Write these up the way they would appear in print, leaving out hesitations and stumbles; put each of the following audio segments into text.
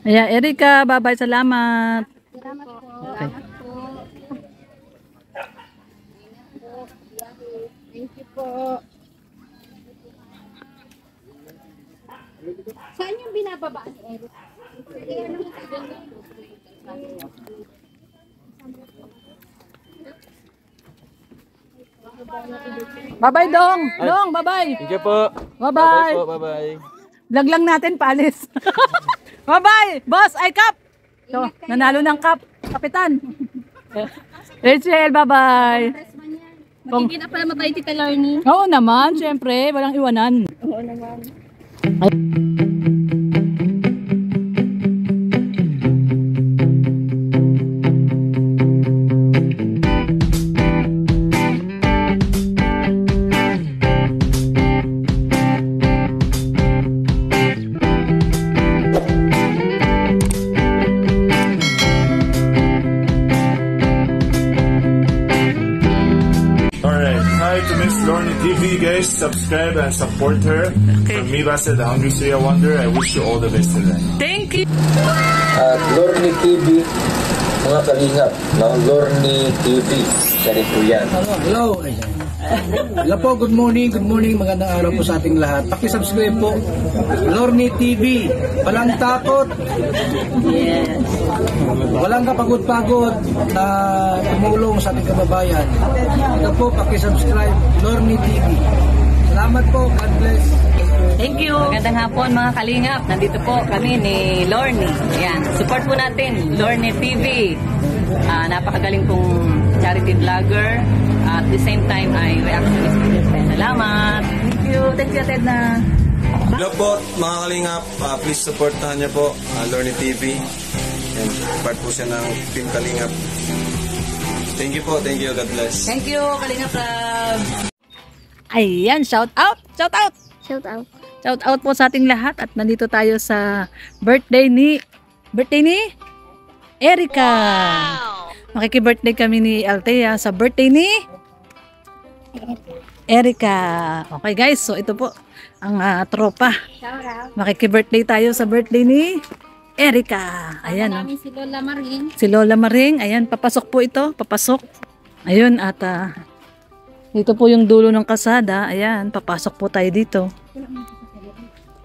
Ayan, Erika, bye-bye, salamat. Salamat po. Okay. Thank you po. Saan yung binababa ni Eric? Bye-bye, Dong. Dong, bye-bye. Thank you po. Bye-bye. Bye-bye. Vlog lang natin, paalis. Bye-bye, boss, ay cup. So, nanalo ng cup, kapitan. Rachel, bye-bye. Magiging na pala matay Tita Lorny. Oo naman, syempre, walang iwanan. Oo naman. Alright, hi to Miss Lorny TV guys, subscribe and support her. From me, Basa, the Hungry Suya Wonder, I wish you all the best in life. Thank you. At Lorny TV, mga kalingap ng Lorny TV. Ganito yan. Hello. Hello po, good morning, magandang araw po sa ating lahat. Paki-subscribe po, Lorny TV. Walang takot. Yes. Walang kapagod-pagod na tumulong sa ating kababayan. Ito po, paki-subscribe, Lorny TV. Salamat po, God bless. Thank you. Magandang hapon mga kalingap. Nandito po kami ni Lorny. Ayan, support po natin, Lorny TV. Napakagaling pong charity vlogger. At the same time ay reactionist. Salamat. Thank you. Thank you, Ted na. Hello po mga kalingap. Please supportahan niyo po Lorny TV. And part po siya ng Team Kalingap. Thank you po. Thank you. God bless. Thank you, Kalingap Lab. Ayan, shout out. Shout out. Shout out. Shout out po sa ating lahat at nandito tayo sa birthday ni Erika. Wow! Makiki-birthday kami ni Althea sa birthday ni Erika. Okay guys, so ito po ang tropa. Shout out. Makiki-birthday tayo sa birthday ni Erika. Ayan. Namin si Lola Maring. Si Lola Maring. Ayan, papasok po ito. Papasok. Ayun, at dito po yung dulo ng kalsada. Ayan, papasok po tayo dito.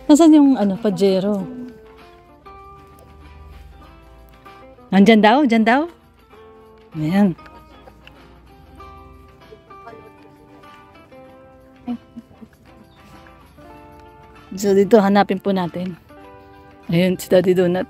Nasaan yung Pajero? Nandyan daw? Dyan daw? Ayan. So dito hanapin po natin. Ayun si Daddy Donut.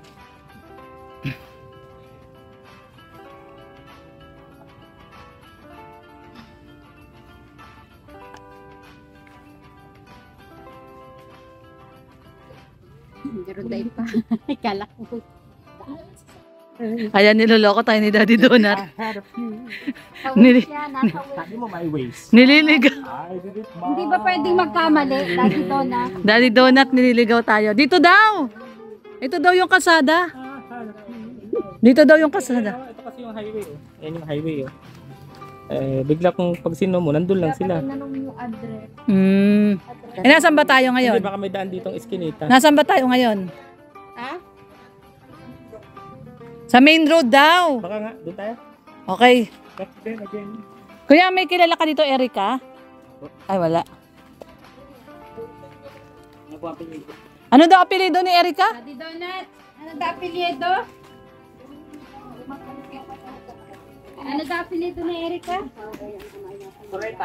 Diruday pa. Kala ko. Ayan, niloloko tayo ni Daddy Donut. Tawid siya, nasa Sabi mo may ways. Nililigaw. Hindi ba pwedeng magkamali? Lagi doon na. Daddy Donut, nililigaw tayo. Dito daw! Ito daw yung kasada. Dito daw yung kasada. Ito kasi yung highway. Ayan yung highway. Bigla kung pag sino mo, nandun lang sila. Nanong yung address. Nasaan ba tayo ngayon? Hindi baka may daan ditong iskinita. Nasaan ba tayo ngayon? Ha? Sa main road daw. Baka nga, doon tayo. Okay. Again. Kuya, may kilala ka dito, Erika? Ay, wala. Ano daw apelido ni Erika? Daddy Donut. Ano daw apelyido? Ano daw apelyido ni Erika? Correct.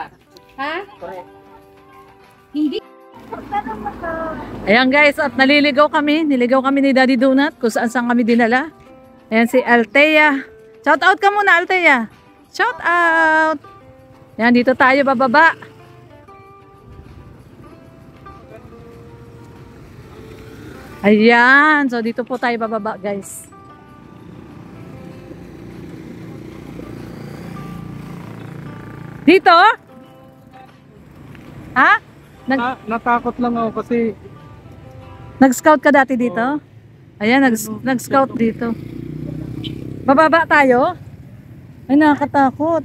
Ha? Hindi. Ayan guys, at naliligaw kami. Niligaw kami ni Daddy Donut kung saan kami dinala. Ayan si Althea. Shout out ka muna, Althea. Shout out. Ayan, dito tayo bababa. Ayan. So, dito po tayo bababa, guys. Dito? Ha? Natakot lang ako kasi Nag-scout ka dati dito? Ayan, nag-scout dito. Bababa tayo? Ay, nakakatakot.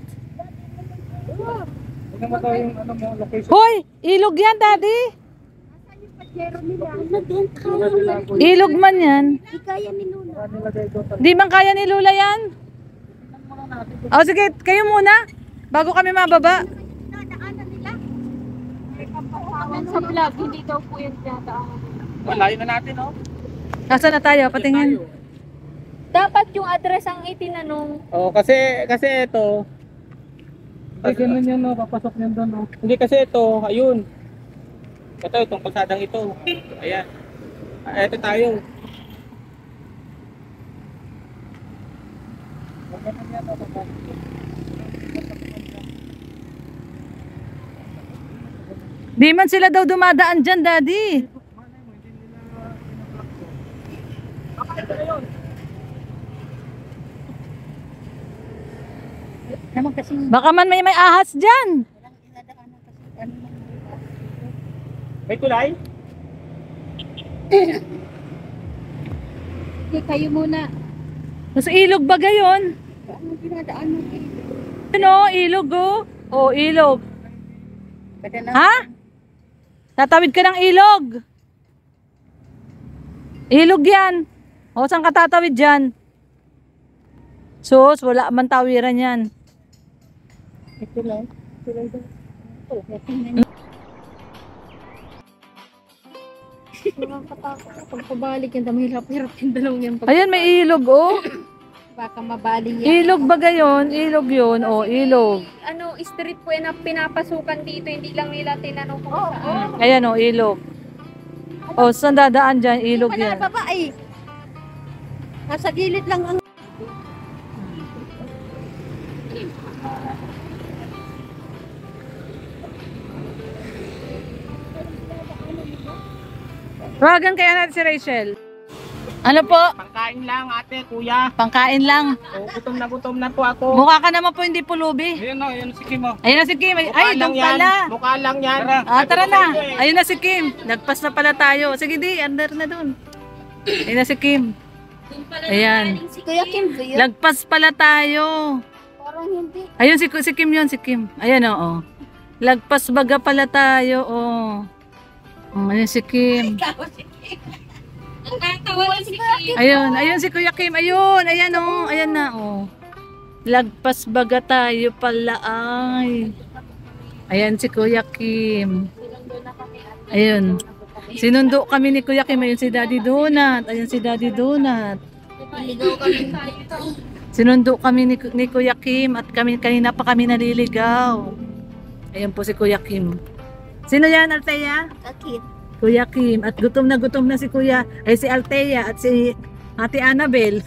yung location. Hoy! Ilog yan, Daddy! Ilog man yan. Di man kaya ni Lula yan? O sige, kayo muna. Bago kami mababa. Sa vlog, hindi daw po yung tinataanan. Malayo na natin, oh. Nasaan na tayo? Patingin. Dapat yung address ang itinanong. Oh, kasi ito. Ay, ganun yan, no. Papasok yan doon, no. Hindi kasi ito, ayun. Ito, itong kalsadang ito. Ayan. Ito tayo. Di man sila daw dumadaan dyan, Daddy. Baka man may ahas dyan. May tulay? Hindi, kayo muna. Sa ilog ba gayon? Ano, ilog oh. Oh, ilog. Ha? Tatawid ka ng ilog. Ilog yan. O, saan ka tatawid dyan? Sus, wala man tawiran yan. Pag pabalik yan, mahirap-hirap yung dalawang yan. Ayan, may ilog oh. Baka mabali yan. Ilog ba gayon? Ilog yun. Oh, ilog. Ano, street po yan na pinapasukan dito, hindi lang nila tinanong kung saan. Ayan oh, ilog. Oh, saan dadaan dyan? Ilog yan. Babae. Nasa gilid lang ang... Tawagan kaya natin si Rachel. Ano po? Pangkain lang, ate, kuya. Pangkain lang. Oh, gutom na po ako. Mukha ka naman po hindi pulubi. Ayun, oh, ayun si Kim, oh. Ayun na si Kim. Ay, doon yan. pala. Mukha lang yan. Tara na. Ayun na si Kim. Nagpas na pala tayo. Sige di, under na doon. Ayun na si Kim. Ayan. Kuya Kim ba yun? Lagpas pala tayo. Parang hindi. Ayun si Kim yun, si Kim. Ayan oo. Lagpas baga pala tayo, oh. Ayun si Kim. Ayun si Kuya Kim. Ayun, ayan oh. Ayan na oh. Lagpas baga tayo pala ay. Ayan si Kuya Kim. Ayun. Sinundo kami ni Kuya Kim. Ayun si Daddy Donut. Ayun si Daddy Donut. Sinundo kami ni Kuya Kim at kanina pa kami naliligaw. Ayun po si Kuya Kim. Sino yan, Althea? Kakit. Kuya Kim. At gutom na si Kuya, ay si Althea at si Ate Annabel.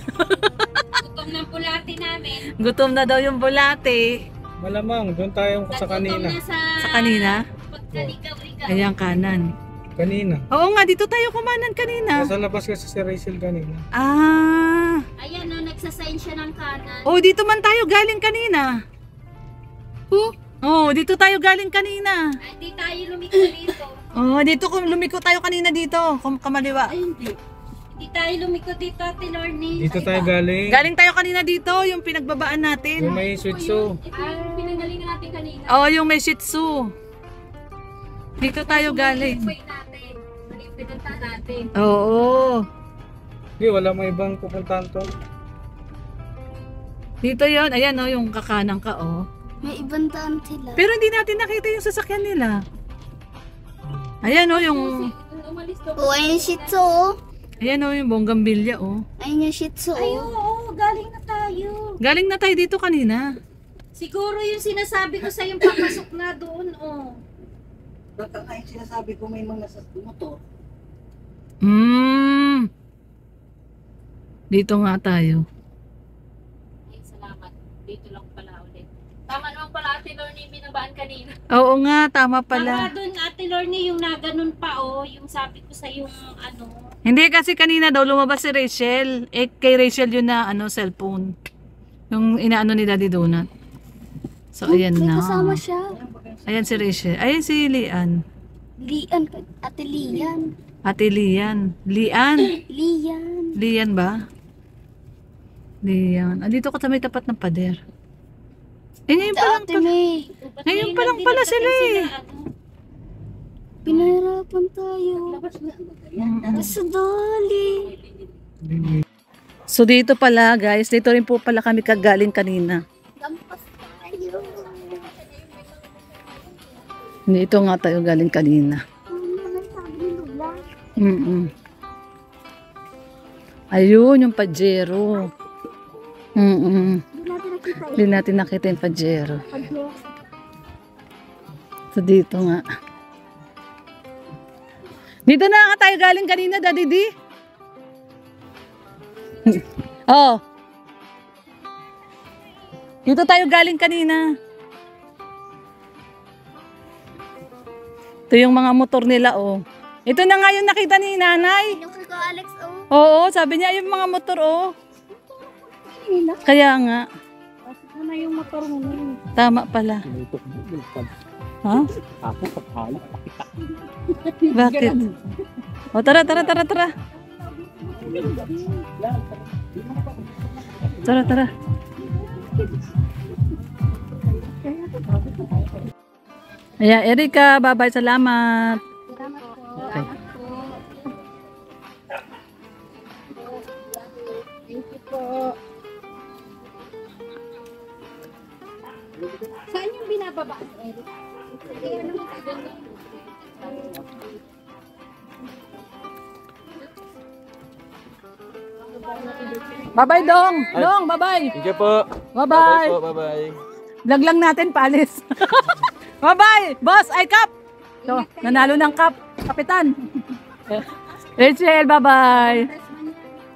Gutom ng bulati namin. Gutom na daw yung bulate. Malamang, doon tayo sa kanina. Sa kanina? Pagkaligaw-ligaw. Ayan, kanan. Kanina. Oo nga, dito tayo kumanan kanina. Nasa labas kasi si Rachel kanina. Ah. Ayan o, nagsasign siya ng kanan. Oh, dito man tayo galing kanina. Oh, dito tayo galing kanina. Ay, di tayo lumiko dito. Oh, dito lumiko tayo kanina dito, kamaliwa. Ay, hindi. Di tayo lumiko dito, Ate Lorny. Dito tayo galing. Galing tayo kanina dito, yung pinagbabaan natin. Yung may Shih Tzu. Ito yung pinanggalingan natin kanina. Oh, yung may Shih Tzu. Dito tayo galing. Wait natin. Yung pinunta natin. Oo. Hindi, wala may ibang pupuntahan to. Dito yon, ayan oh, yung kakanan ka oh. May ibang daan sila. Pero hindi natin nakita yung sasakyan nila. Ayan oh, yung... Oh, ayun yung Shih Tzu. Ayan oh, yung bonggambilya oh. Ayun yung Shih Tzu. Ay, oo, galing na tayo. Galing na tayo dito kanina. Siguro yung sinasabi ko sa yung papasok na doon, oh. Baka nga yung sinasabi ko may mga motor. Dito nga tayo. Ay, salamat. Dito lang pala ulit. Tama naman pala, Ate Lorny, binabaan kanina. Oo nga, tama Tama pala. doon, Ate Lorny, yung naganon pa, oh. Yung sabi ko sa yung, ano. Hindi kasi kanina daw lumabas si Rachel. Eh, kay Rachel yun na cellphone. Yung inaano ni Daddy Donut. So, ayan na. Kasama siya. Ayan si Rachel. Ayan si Lian. Lian, Ate Lian. Ate Lian. Lian? Lian. Lian ba? Lian. Andito ka may tapat ng pader. Eh, ngayon pa lang Ate pala. May. Ngayon pa lang pala sila eh. Pinahirapan tayo. Sa dali. So dito pala guys, dito rin po pala kami kagaling kanina. Lampas tayo. Dito nga tayo galing kanina. Ayun yung Pajero. Hindi natin nakita yung Pajero. So dito nga. Dito na nga tayo galing kanina, Daddy D. Oh. Dito tayo galing kanina. Ito yung mga motor nila, oh. Ito na nga yung nakita ni nanay. Yung kay Alex, oh. Oo, sabi niya yung mga motor, oh. Kaya nga. Ano yung motor mo na? Tama pala. Ha? Bakit? O, tara. Tara. Ayan, Erika, bye-bye, salamat. Okay. Thank you po. Saan yung binababa, Eric? Bye-bye, Dong. Dong, bye-bye. Thank you po. Bye-bye. Bye-bye. Vlog lang natin, paalis. Bye-bye, boss, ay cup. So, nanalo ng cup, kapitan. Rachel, bye-bye.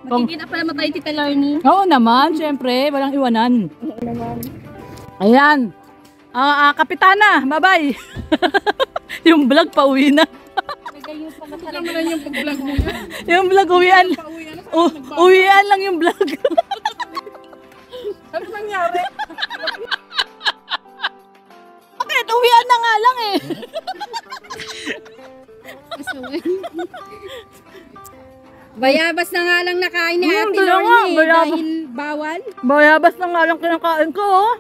Magiging na pala matay Tita Lorny. Oo naman, syempre, walang iwanan. Oo naman. Ayan. Kapitana, bye-bye. Yung vlog, pauwi na. Yung vlog, uwian. Uwian lang yung vlog. Ano nangyari? Bakit? Uwian na nga lang eh. Bayabas na nga lang nakain ni Ate dalawa, Lorny bayabas. dahil bawal. Bayabas na nga lang kinakain ko, oh.